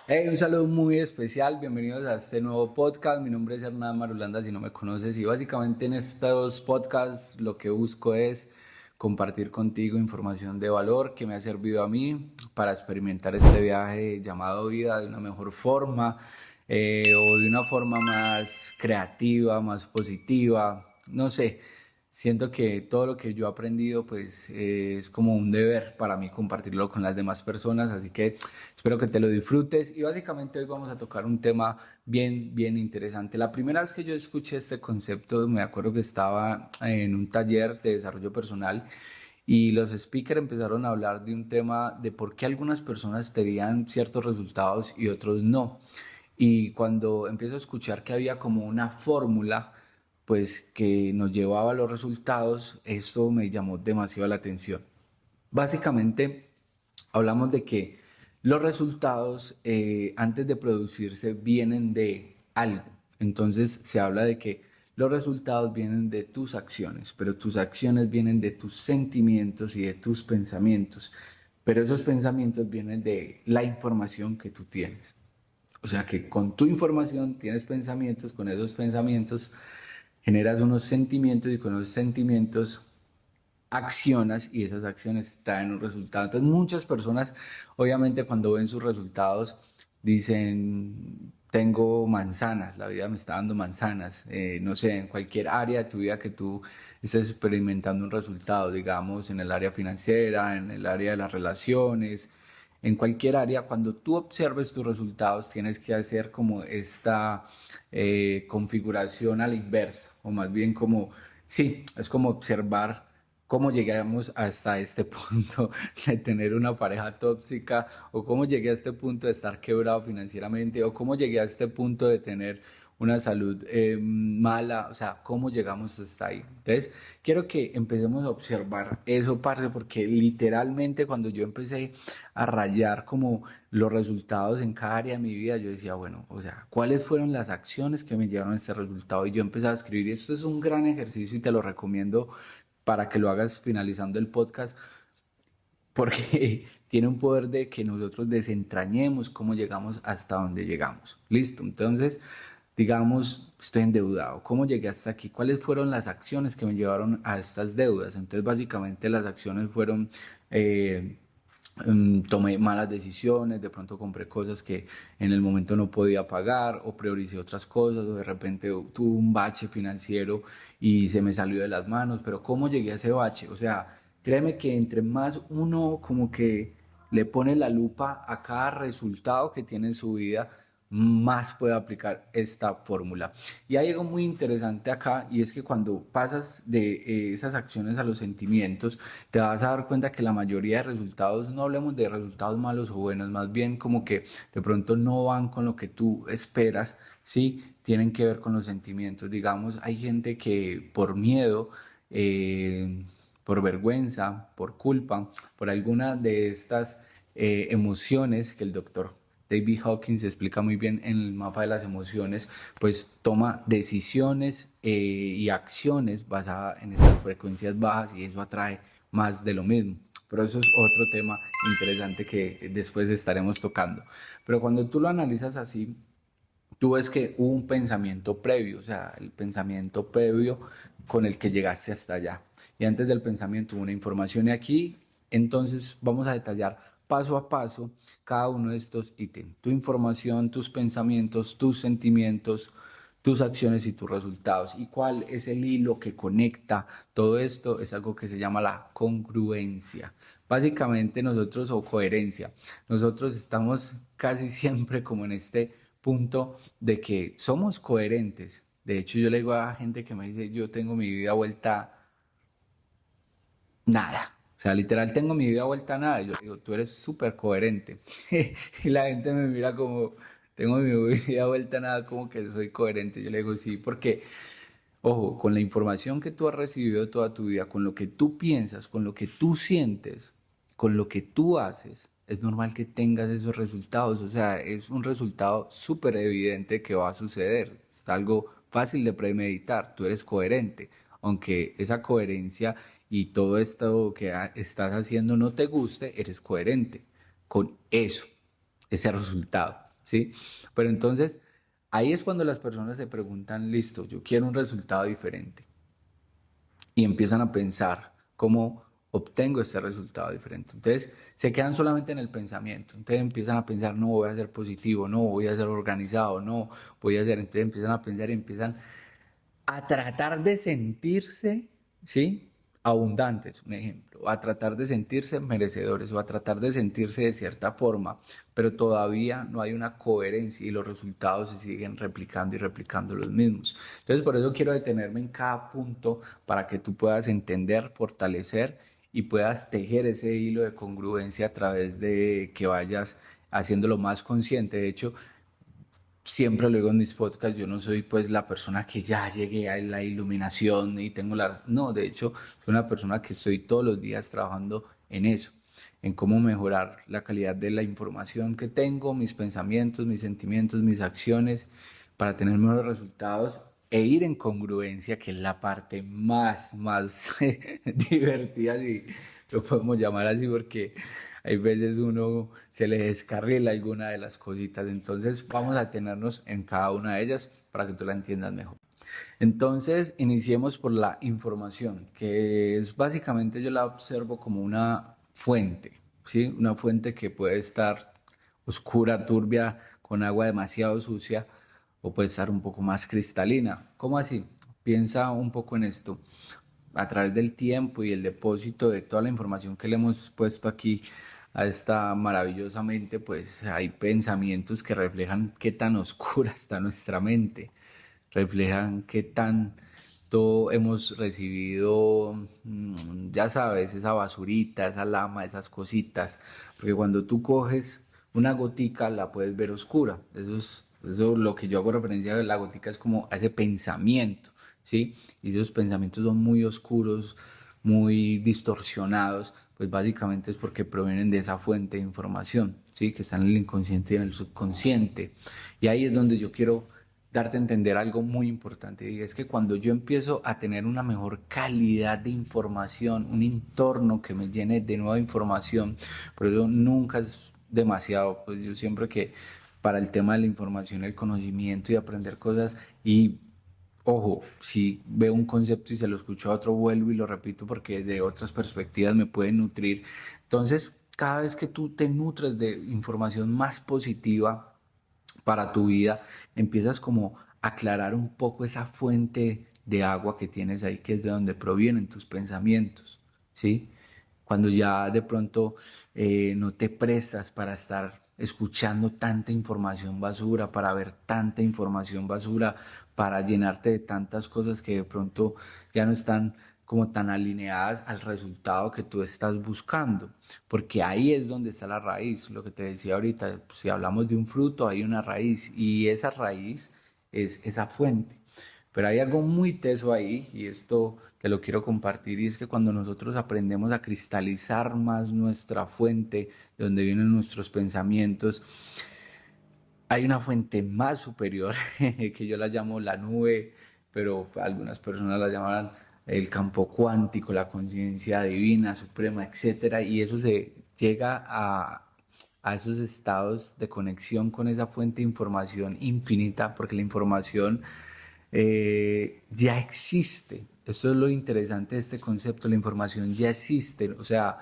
Hey, un saludo muy especial, bienvenidos a este nuevo podcast. Mi nombre es Hernán Marulanda, si no me conoces, y básicamente en estos podcasts lo que busco es compartir contigo información de valor que me ha servido a mí para experimentar este viaje llamado vida de una mejor forma, o de una forma más creativa, más positiva, no sé. Siento que todo lo que yo he aprendido pues es como un deber para mí compartirlo con las demás personas, así que espero que te lo disfrutes y básicamente hoy vamos a tocar un tema bien interesante. La primera vez que yo escuché este concepto, me acuerdo que estaba en un taller de desarrollo personal y los speakers empezaron a hablar de un tema de por qué algunas personas tenían ciertos resultados y otros no. Y cuando empiezo a escuchar que había como una fórmula, pues que nos llevaba a los resultados, esto me llamó demasiado la atención. Básicamente, hablamos de que los resultados antes de producirse vienen de algo. Entonces se habla de que los resultados vienen de tus acciones, pero tus acciones vienen de tus sentimientos y de tus pensamientos. Pero esos pensamientos vienen de la información que tú tienes. O sea que con tu información tienes pensamientos, con esos pensamientos generas unos sentimientos y con esos sentimientos accionas y esas acciones traen un resultado. Entonces muchas personas obviamente cuando ven sus resultados dicen, tengo manzanas, la vida me está dando manzanas. No sé, en cualquier área de tu vida que tú estés experimentando un resultado, digamos en el área financiera, en el área de las relaciones, en cualquier área, cuando tú observes tus resultados, tienes que hacer como esta configuración a la inversa, o más bien como, sí, es como observar cómo llegamos hasta este punto de tener una pareja tóxica, o cómo llegué a este punto de estar quebrado financieramente, o cómo llegué a este punto de tener una salud mala, o sea, cómo llegamos hasta ahí. Entonces, quiero que empecemos a observar eso, parce, porque literalmente cuando yo empecé a rayar como los resultados en cada área de mi vida, yo decía, bueno, o sea, ¿cuáles fueron las acciones que me llevaron a este resultado? Y yo empecé a escribir, y esto es un gran ejercicio y te lo recomiendo para que lo hagas finalizando el podcast, porque tiene un poder de que nosotros desentrañemos cómo llegamos hasta donde llegamos. Listo, entonces, digamos, estoy endeudado. ¿Cómo llegué hasta aquí? ¿Cuáles fueron las acciones que me llevaron a estas deudas? Entonces, básicamente las acciones fueron... tomé malas decisiones, de pronto compré cosas que en el momento no podía pagar o prioricé otras cosas o de repente tuve un bache financiero y se me salió de las manos, pero ¿cómo llegué a ese bache? O sea, créeme que entre más uno como que le pone la lupa a cada resultado que tiene en su vida, más puede aplicar esta fórmula. Y hay algo muy interesante acá y es que cuando pasas de esas acciones a los sentimientos, te vas a dar cuenta que la mayoría de resultados, no hablemos de resultados malos o buenos, más bien como que de pronto no van con lo que tú esperas, sí, tienen que ver con los sentimientos. Digamos, hay gente que por miedo, por vergüenza, por culpa, por alguna de estas emociones que el doctor David Hawkins explica muy bien en el mapa de las emociones, pues toma decisiones y acciones basadas en esas frecuencias bajas y eso atrae más de lo mismo. Pero eso es otro tema interesante que después estaremos tocando. Pero cuando tú lo analizas así, tú ves que hubo un pensamiento previo, o sea, el pensamiento previo con el que llegaste hasta allá. Y antes del pensamiento hubo una información y aquí, entonces vamos a detallar paso a paso cada uno de estos ítems. Tu información, tus pensamientos, tus sentimientos, tus acciones y tus resultados. ¿Y cuál es el hilo que conecta todo esto? Es algo que se llama la congruencia. Básicamente nosotros, o coherencia, nosotros estamos casi siempre como en este punto de que somos coherentes. De hecho, yo le digo a gente que me dice, yo tengo mi vida vuelta nada. O sea, literal tengo mi vida vuelta a nada. Yo digo, tú eres súper coherente. Y la gente me mira como, tengo mi vida vuelta a nada, como que soy coherente. Yo le digo, sí, porque, ojo, con la información que tú has recibido toda tu vida, con lo que tú piensas, con lo que tú sientes, con lo que tú haces, es normal que tengas esos resultados. O sea, es un resultado súper evidente que va a suceder. Es algo fácil de premeditar. Tú eres coherente. Aunque esa coherencia y todo esto que estás haciendo no te guste, eres coherente con eso, ese resultado. ¿sí? Pero entonces, ahí es cuando las personas se preguntan, listo, yo quiero un resultado diferente y empiezan a pensar cómo obtengo este resultado diferente. Entonces se quedan solamente en el pensamiento. Entonces empiezan a pensar, no voy a ser positivo, no voy a ser organizado, no voy a ser. Entonces empiezan a pensar y empiezan a tratar de sentirse, ¿sí? Abundantes, un ejemplo, a tratar de sentirse merecedores o a tratar de sentirse de cierta forma, pero todavía no hay una coherencia y los resultados se siguen replicando y replicando los mismos. Entonces, por eso quiero detenerme en cada punto para que tú puedas entender, fortalecer y puedas tejer ese hilo de congruencia a través de que vayas haciéndolo más consciente. De hecho, siempre lo digo en mis podcasts, yo no soy pues la persona que ya llegué a la iluminación y tengo la... No, de hecho, soy una persona que estoy todos los días trabajando en eso, en cómo mejorar la calidad de la información que tengo, mis pensamientos, mis sentimientos, mis acciones, para tener mejores resultados e ir en congruencia, que es la parte más divertida, si lo podemos llamar así, porque hay veces uno se le descarrila alguna de las cositas. Entonces vamos a tenernos en cada una de ellas para que tú la entiendas mejor. Entonces iniciemos por la información, que es básicamente, yo la observo como una fuente, ¿sí? Una fuente que puede estar oscura, turbia, con agua demasiado sucia, o puede estar un poco más cristalina. ¿Cómo así? Piensa un poco en esto. A través del tiempo y el depósito de toda la información que le hemos puesto aquí a esta maravillosamente, pues hay pensamientos que reflejan qué tan oscura está nuestra mente, reflejan qué tanto hemos recibido, ya sabes, esa basurita, esa lama, esas cositas, porque cuando tú coges una gotica la puedes ver oscura. Eso es lo que yo hago referencia a la gotica, es como a ese pensamiento, ¿sí? Y esos pensamientos son muy oscuros, muy distorsionados, pues básicamente es porque provienen de esa fuente de información, ¿sí? Que está en el inconsciente y en el subconsciente. Y ahí es donde yo quiero darte a entender algo muy importante, y es que cuando yo empiezo a tener una mejor calidad de información, un entorno que me llene de nueva información, por eso nunca es demasiado, pues yo siempre que para el tema de la información, el conocimiento y aprender cosas, y ojo, si veo un concepto y se lo escucho a otro, vuelvo y lo repito porque de otras perspectivas me puede nutrir. Entonces, cada vez que tú te nutres de información más positiva para tu vida, empiezas como a aclarar un poco esa fuente de agua que tienes ahí, que es de donde provienen tus pensamientos, ¿sí? Cuando ya de pronto no te prestas para estar escuchando tanta información basura, para ver tanta información basura, para llenarte de tantas cosas que de pronto ya no están como tan alineadas al resultado que tú estás buscando, porque ahí es donde está la raíz, lo que te decía ahorita, si hablamos de un fruto hay una raíz y esa raíz es esa fuente. Pero hay algo muy teso ahí y esto te lo quiero compartir, y es que cuando nosotros aprendemos a cristalizar más nuestra fuente, de donde vienen nuestros pensamientos, hay una fuente más superior que yo la llamo la nube, pero algunas personas la llaman el campo cuántico, la conciencia divina, suprema, etcétera, y eso se llega a esos estados de conexión con esa fuente de información infinita, porque la información ya existe. Eso es lo interesante de este concepto, la información ya existe. O sea,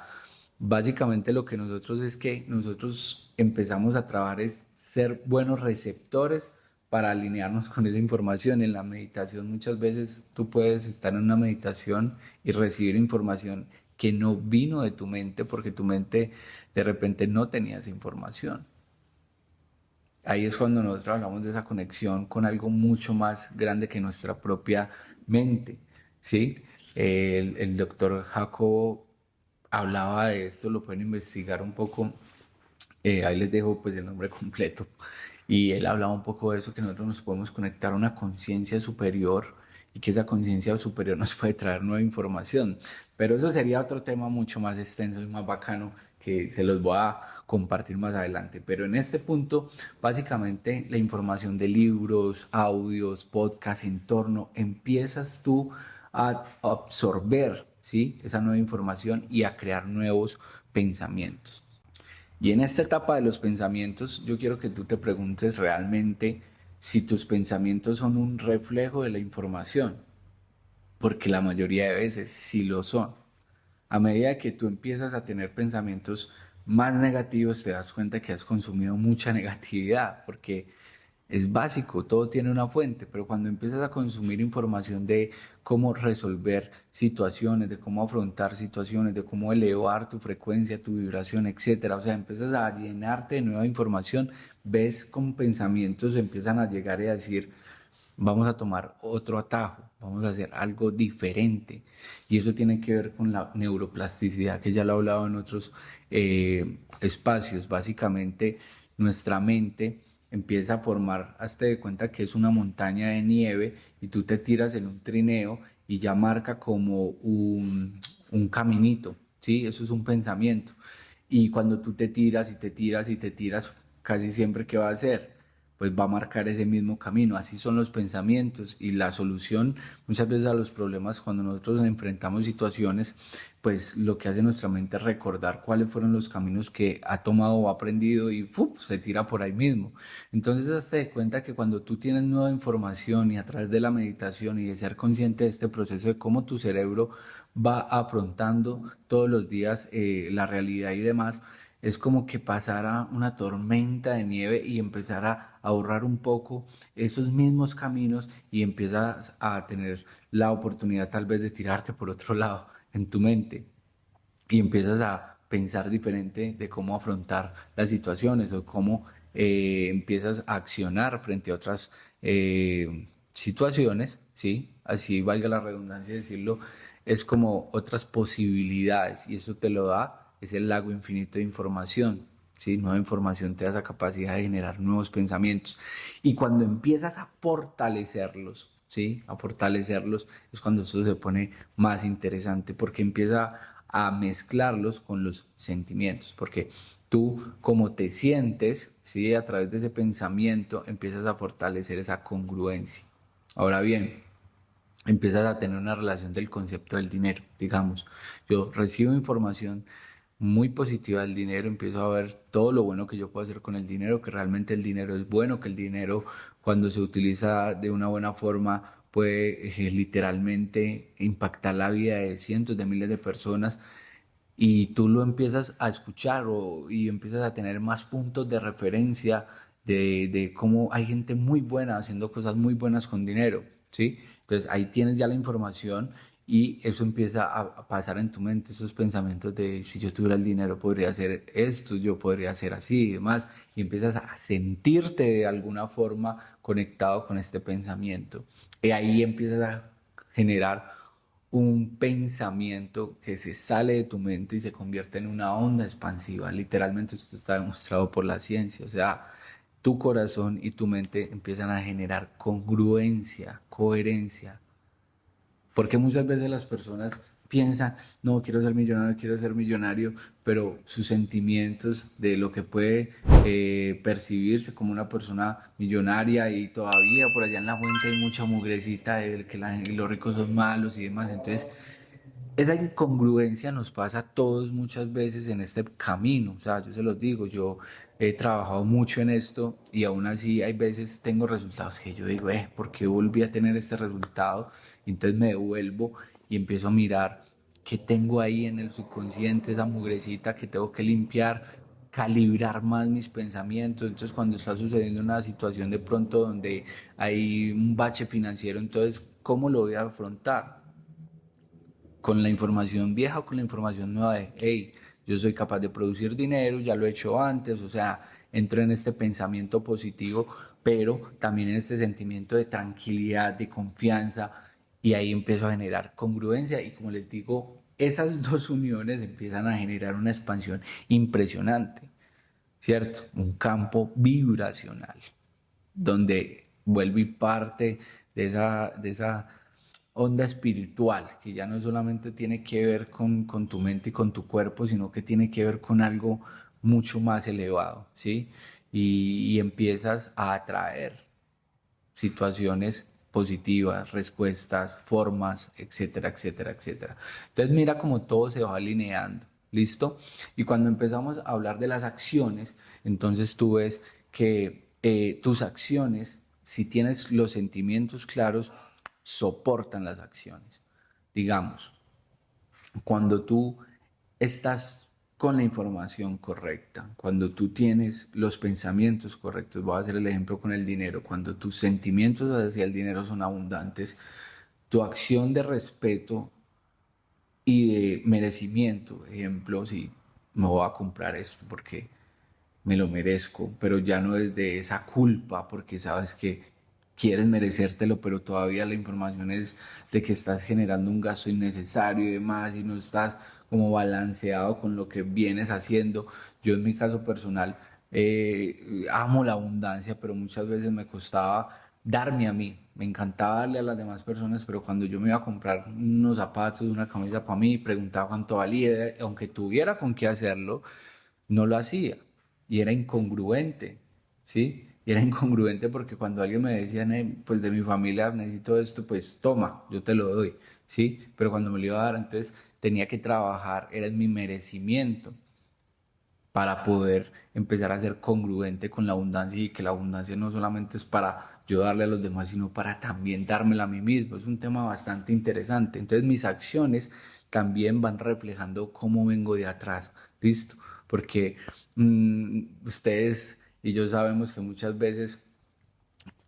básicamente lo que nosotros es que nosotros empezamos a trabajar es ser buenos receptores para alinearnos con esa información. En la meditación muchas veces tú puedes estar en una meditación y recibir información que no vino de tu mente porque tu mente de repente no tenía esa información. Ahí es cuando nosotros hablamos de esa conexión con algo mucho más grande que nuestra propia mente, ¿sí? El doctor Jacobo hablaba de esto, lo pueden investigar un poco, ahí les dejo pues el nombre completo, y él hablaba un poco de eso, que nosotros nos podemos conectar a una conciencia superior y que esa conciencia superior nos puede traer nueva información, pero eso sería otro tema mucho más extenso y más bacano que se los voy a compartir más adelante. Pero en este punto, básicamente la información de libros, audios, podcasts, entorno, empiezas tú a absorber, ¿sí? Esa nueva información y a crear nuevos pensamientos. Y en esta etapa de los pensamientos, yo quiero que tú te preguntes realmente si tus pensamientos son un reflejo de la información, porque la mayoría de veces sí lo son. A medida que tú empiezas a tener pensamientos más negativos, te das cuenta que has consumido mucha negatividad, porque es básico, todo tiene una fuente, pero cuando empiezas a consumir información de cómo resolver situaciones, de cómo afrontar situaciones, de cómo elevar tu frecuencia, tu vibración, etcétera, o sea, empiezas a llenarte de nueva información, ves cómo pensamientos empiezan a llegar y a decir, vamos a tomar otro atajo, vamos a hacer algo diferente. Y eso tiene que ver con la neuroplasticidad, que ya lo he hablado en otros espacios. Básicamente, nuestra mente empieza a formar, hazte de cuenta que es una montaña de nieve y tú te tiras en un trineo y ya marca como un caminito, ¿sí? Eso es un pensamiento. Y cuando tú te tiras y te tiras y te tiras, casi siempre, ¿qué va a hacer? Pues va a marcar ese mismo camino. Así son los pensamientos y la solución muchas veces a los problemas cuando nosotros nos enfrentamos situaciones, pues lo que hace nuestra mente es recordar cuáles fueron los caminos que ha tomado o ha aprendido y ¡fuf! Se tira por ahí mismo. Entonces, hazte de cuenta que cuando tú tienes nueva información y a través de la meditación y de ser consciente de este proceso de cómo tu cerebro va afrontando todos los días la realidad y demás, es como que pasara una tormenta de nieve y empezara a ahorrar un poco esos mismos caminos y empiezas a tener la oportunidad tal vez de tirarte por otro lado en tu mente y empiezas a pensar diferente de cómo afrontar las situaciones o cómo empiezas a accionar frente a otras situaciones, ¿sí? Así valga la redundancia decirlo, es como otras posibilidades y eso te lo da, es el lago infinito de información. ¿Sí? Nueva información te da esa capacidad de generar nuevos pensamientos. Y cuando empiezas a fortalecerlos, ¿sí? A fortalecerlos es cuando eso se pone más interesante porque empieza a mezclarlos con los sentimientos. Porque tú, como te sientes, ¿sí? A través de ese pensamiento, empiezas a fortalecer esa congruencia. Ahora bien, empiezas a tener una relación del concepto del dinero. Digamos, yo recibo información muy positiva del dinero, empiezo a ver todo lo bueno que yo puedo hacer con el dinero, que realmente el dinero es bueno, que el dinero cuando se utiliza de una buena forma puede literalmente impactar la vida de cientos de miles de personas y tú lo empiezas a escuchar y empiezas a tener más puntos de referencia de cómo hay gente muy buena haciendo cosas muy buenas con dinero, ¿sí? Entonces ahí tienes ya la información y eso empieza a pasar en tu mente, esos pensamientos de si yo tuviera el dinero podría hacer esto, yo podría hacer así y demás, y empiezas a sentirte de alguna forma conectado con este pensamiento. Y ahí empiezas a generar un pensamiento que se sale de tu mente y se convierte en una onda expansiva. Literalmente esto está demostrado por la ciencia. O sea, tu corazón y tu mente empiezan a generar congruencia, coherencia. Porque muchas veces las personas piensan, no, quiero ser millonario, pero sus sentimientos de lo que puede percibirse como una persona millonaria y todavía por allá en la fuente hay mucha mugrecita de que los ricos son malos y demás. Entonces, esa incongruencia nos pasa a todos muchas veces en este camino. O sea, yo se los digo, yo he trabajado mucho en esto y aún así hay veces tengo resultados que yo digo, ¿por qué volví a tener este resultado? Y entonces me devuelvo y empiezo a mirar qué tengo ahí en el subconsciente, esa mugrecita que tengo que limpiar, calibrar más mis pensamientos. Entonces, cuando está sucediendo una situación de pronto donde hay un bache financiero, entonces, ¿cómo lo voy a afrontar? ¿Con la información vieja o con la información nueva de, hey, yo soy capaz de producir dinero, ya lo he hecho antes? O sea, entro en este pensamiento positivo, pero también en este sentimiento de tranquilidad, de confianza, y ahí empiezo a generar congruencia y como les digo, esas dos uniones empiezan a generar una expansión impresionante, ¿cierto? Un campo vibracional donde vuelve y parte de esa onda espiritual, que ya no solamente tiene que ver con tu mente y con tu cuerpo, sino que tiene que ver con algo mucho más elevado, ¿sí? Y empiezas a atraer situaciones positivas, respuestas, formas, etcétera, etcétera, etcétera. Entonces mira cómo todo se va alineando. ¿listo? Y cuando empezamos a hablar de las acciones, entonces tú ves que tus acciones, si tienes los sentimientos claros, soportan las acciones. Digamos, cuando tú estás con la información correcta, cuando tú tienes los pensamientos correctos, voy a hacer el ejemplo con el dinero, cuando tus sentimientos hacia el dinero son abundantes, tu acción de respeto y de merecimiento, ejemplo, si me voy a comprar esto porque me lo merezco, pero ya no es de esa culpa, porque sabes que quieres merecértelo, pero todavía la información es de que estás generando un gasto innecesario y demás, y no estás como balanceado con lo que vienes haciendo. Yo en mi caso personal amo la abundancia, pero muchas veces me costaba darme a mí. Me encantaba darle a las demás personas, pero cuando yo me iba a comprar unos zapatos, una camisa para mí, preguntaba cuánto valía, aunque tuviera con qué hacerlo, no lo hacía y era incongruente, ¿sí? Y era incongruente porque cuando alguien me decía, pues de mi familia necesito esto, pues toma, yo te lo doy, ¿sí? Pero cuando me lo iba a dar, entonces tenía que trabajar, era mi merecimiento para poder empezar a ser congruente con la abundancia y que la abundancia no solamente es para yo darle a los demás, sino para también dármela a mí mismo. Es un tema bastante interesante. Entonces mis acciones también van reflejando cómo vengo de atrás, ¿listo? Porque ustedes y yo sabemos que muchas veces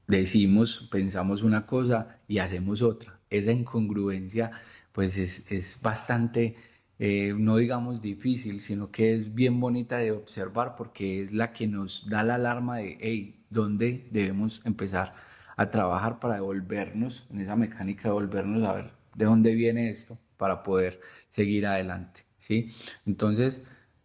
decimos, pensamos una cosa y hacemos otra. Esa incongruencia pues es bastante, no digamos difícil, sino que es bien bonita de observar porque es la que nos da la alarma de, hey, ¿dónde debemos empezar a trabajar para devolvernos, en esa mecánica de volvernos a ver de dónde viene esto para poder seguir adelante, ¿sí? Entonces,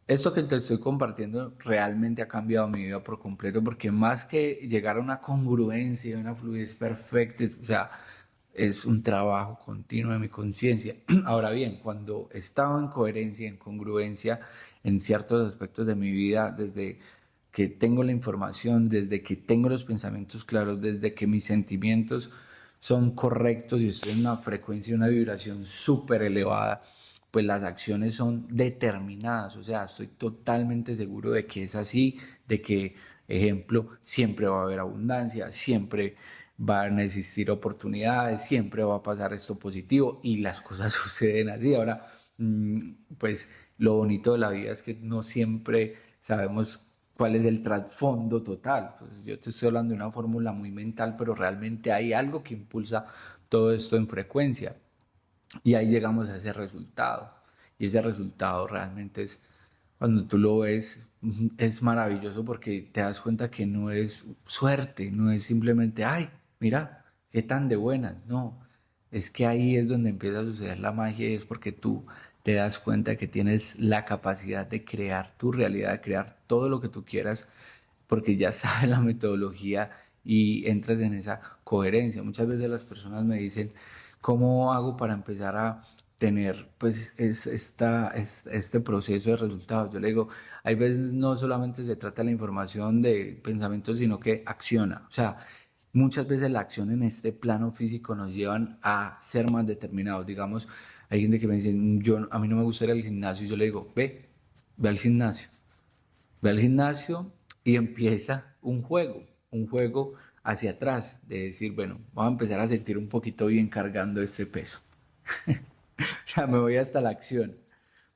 esto que te estoy compartiendo realmente ha cambiado mi vida por completo porque más que llegar a una congruencia, una fluidez perfecta, o sea, es un trabajo continuo de mi conciencia. Ahora bien, cuando he estado en coherencia, en congruencia en ciertos aspectos de mi vida, desde que tengo la información, desde que tengo los pensamientos claros, desde que mis sentimientos son correctos y estoy en una frecuencia, una vibración súper elevada, pues las acciones son determinadas, o sea, estoy totalmente seguro de que es así, de que, ejemplo, siempre va a haber abundancia, siempre van a existir oportunidades, siempre va a pasar esto positivo y las cosas suceden así. Ahora, pues lo bonito de la vida es que no siempre sabemos cuál es el trasfondo total. Pues yo te estoy hablando de una fórmula muy mental, pero realmente hay algo que impulsa todo esto en frecuencia. Y ahí llegamos a ese resultado. Y ese resultado realmente es, cuando tú lo ves, es maravilloso porque te das cuenta que no es suerte, no es simplemente, ay, mira, qué tan de buenas. No, es que ahí es donde empieza a suceder la magia y es porque tú te das cuenta que tienes la capacidad de crear tu realidad, de crear todo lo que tú quieras, porque ya sabes la metodología y entras en esa coherencia. Muchas veces las personas me dicen, ¿cómo hago para empezar a tener pues este proceso de resultados? Yo le digo, hay veces no solamente se trata de la información de pensamientos, sino que acciona. O sea, muchas veces la acción en este plano físico nos llevan a ser más determinados. Digamos, hay gente que me dice, a mí no me gusta ir al gimnasio. Y yo le digo, ve al gimnasio. Ve al gimnasio y empieza un juego hacia atrás, de decir, bueno, vamos a empezar a sentir un poquito bien cargando este peso. O sea, me voy hasta la acción.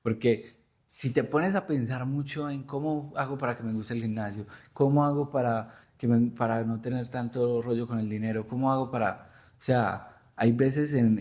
Porque si te pones a pensar mucho en cómo hago para que me guste el gimnasio, cómo hago para no tener tanto rollo con el dinero, cómo hago para, o sea, hay veces en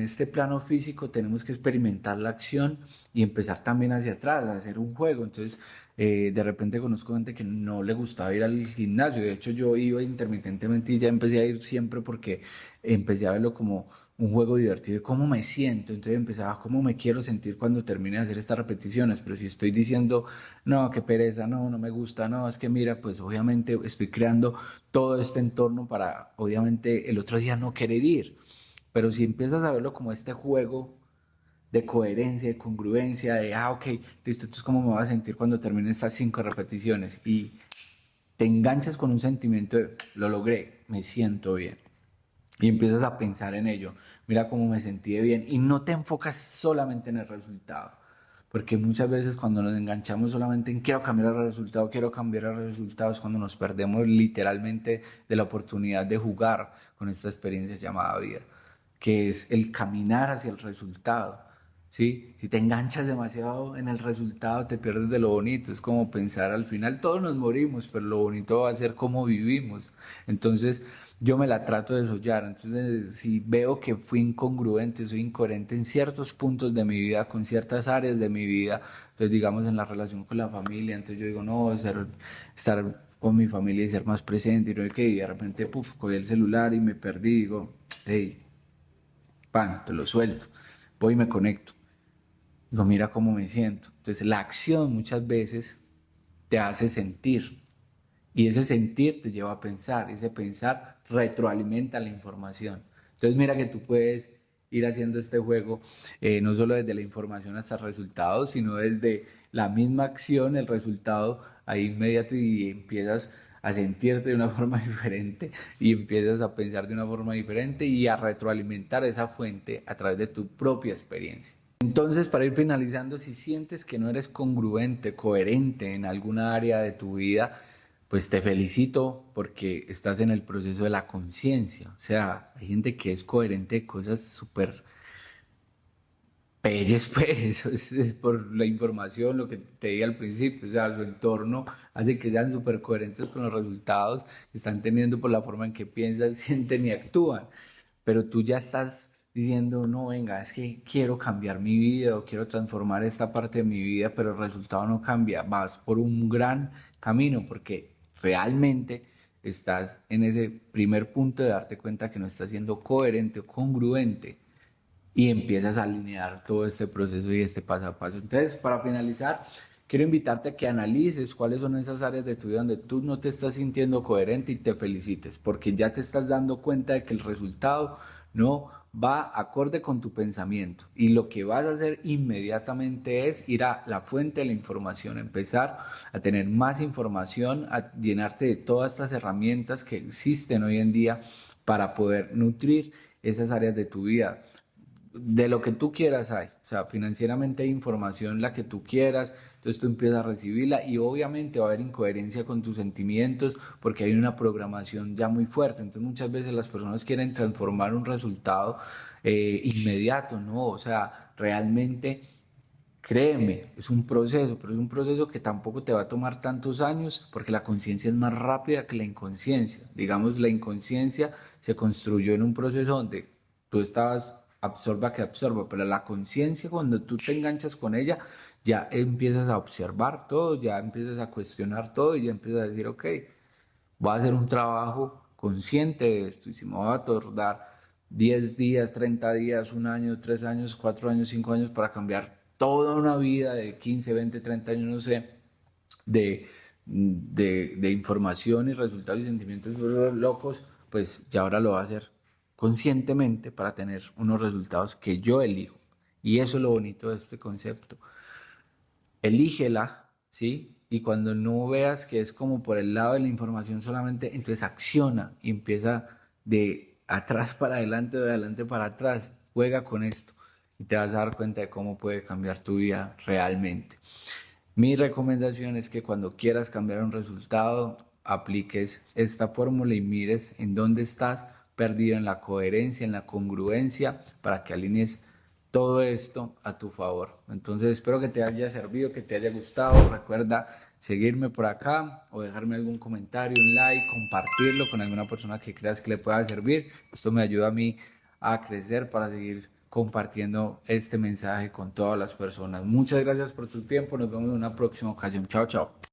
este plano físico tenemos que experimentar la acción y empezar también hacia atrás, a hacer un juego. Entonces, de repente conozco gente que no le gustaba ir al gimnasio. De hecho, yo iba intermitentemente y ya empecé a ir siempre porque empecé a verlo como un juego divertido, cómo me siento, entonces empezaba cómo me quiero sentir cuando termine de hacer estas repeticiones, pero si estoy diciendo, no, qué pereza, no, no me gusta, no, es que mira, pues obviamente estoy creando todo este entorno para, obviamente, el otro día no querer ir, pero si empiezas a verlo como este juego de coherencia, de congruencia, de, ok, listo, entonces cómo me voy a sentir cuando termine estas 5 repeticiones y te enganchas con un sentimiento de, lo logré, me siento bien y empiezas a pensar en ello. Mira cómo me sentí de bien y no te enfocas solamente en el resultado. porque muchas veces cuando nos enganchamos solamente en quiero cambiar el resultado, es cuando nos perdemos literalmente de la oportunidad de jugar con esta experiencia llamada vida, que es el caminar hacia el resultado. ¿Sí? Si te enganchas demasiado en el resultado, te pierdes de lo bonito. Es como pensar, al final todos nos morimos, pero lo bonito va a ser cómo vivimos. Entonces, yo me la trato de sollar. Entonces, si veo que fui incongruente, soy incoherente en ciertos puntos de mi vida, con ciertas áreas de mi vida, entonces, digamos, en la relación con la familia, entonces yo digo, no, estar con mi familia y ser más presente, y no hay que, y de repente, puf, cogí el celular y me perdí, digo, hey, pan, te lo suelto, voy y me conecto. Digo, mira cómo me siento. Entonces, la acción muchas veces te hace sentir y ese sentir te lleva a pensar, ese pensar retroalimenta la información. Entonces, mira que tú puedes ir haciendo este juego no solo desde la información hasta el resultado, sino desde la misma acción, el resultado ahí inmediato y empiezas a sentirte de una forma diferente y empiezas a pensar de una forma diferente y a retroalimentar esa fuente a través de tu propia experiencia. Entonces, para ir finalizando, si sientes que no eres congruente, coherente en alguna área de tu vida, pues te felicito porque estás en el proceso de la conciencia. O sea, hay gente que es coherente de cosas súper pelles, pues, es por la información, lo que te di al principio. O sea, su entorno hace que sean súper coherentes con los resultados que están teniendo por la forma en que piensan, sienten y actúan, pero tú ya estás diciendo, no, venga, es que quiero cambiar mi vida o quiero transformar esta parte de mi vida, pero el resultado no cambia. Vas por un gran camino porque realmente estás en ese primer punto de darte cuenta que no estás siendo coherente o congruente y empiezas a alinear todo este proceso y este paso a paso. Entonces, para finalizar, quiero invitarte a que analices cuáles son esas áreas de tu vida donde tú no te estás sintiendo coherente y te felicites, porque ya te estás dando cuenta de que el resultado no va acorde con tu pensamiento y lo que vas a hacer inmediatamente es ir a la fuente de la información, empezar a tener más información, a llenarte de todas estas herramientas que existen hoy en día para poder nutrir esas áreas de tu vida. De lo que tú quieras hay, o sea, financieramente hay información la que tú quieras, entonces tú empiezas a recibirla y obviamente va a haber incoherencia con tus sentimientos porque hay una programación ya muy fuerte, entonces muchas veces las personas quieren transformar un resultado inmediato, ¿no? O sea, realmente créeme, es un proceso, pero es un proceso que tampoco te va a tomar tantos años porque la conciencia es más rápida que la inconsciencia. Digamos, la inconsciencia se construyó en un proceso donde tú estabas absorba que absorba, pero la conciencia cuando tú te enganchas con ella, ya empiezas a observar todo, ya empiezas a cuestionar todo y ya empiezas a decir, ok, voy a hacer un trabajo consciente de esto y si me va a tardar 10 días, 30 días, un año, 3 años, 4 años, 5 años para cambiar toda una vida de 15, 20, 30 años, no sé, de información y resultados y sentimientos locos, pues ya ahora lo va a hacer conscientemente para tener unos resultados que yo elijo. Y eso es lo bonito de este concepto. Elígela, ¿sí? Y cuando no veas que es como por el lado de la información solamente, entonces acciona y empieza de atrás para adelante, de adelante para atrás. Juega con esto y te vas a dar cuenta de cómo puede cambiar tu vida realmente. Mi recomendación es que cuando quieras cambiar un resultado, apliques esta fórmula y mires en dónde estás perdido en la coherencia, en la congruencia, para que alinees todo esto a tu favor. Entonces espero que te haya servido, que te haya gustado. Recuerda seguirme por acá o dejarme algún comentario, un like, compartirlo con alguna persona que creas que le pueda servir. Esto me ayuda a mí a crecer para seguir compartiendo este mensaje con todas las personas. Muchas gracias por tu tiempo. Nos vemos en una próxima ocasión. Chao, chao.